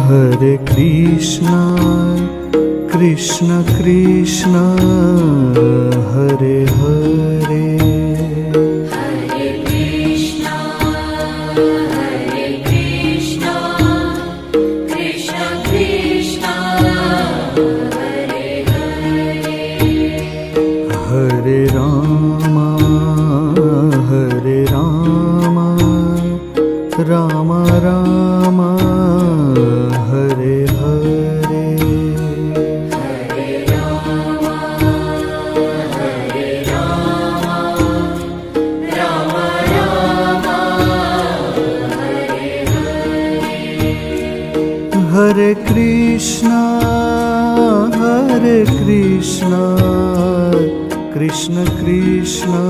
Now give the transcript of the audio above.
Hare Krishna, Krishna Krishna, Hare Hare. Hare Krishna, Krishna Krishna, Hare Hare. Hare Rama, Rama Rama, Hare Hare. Hare Rama, Rama Rama, Hare Hare. Hare Krishna, Krishna Krishna,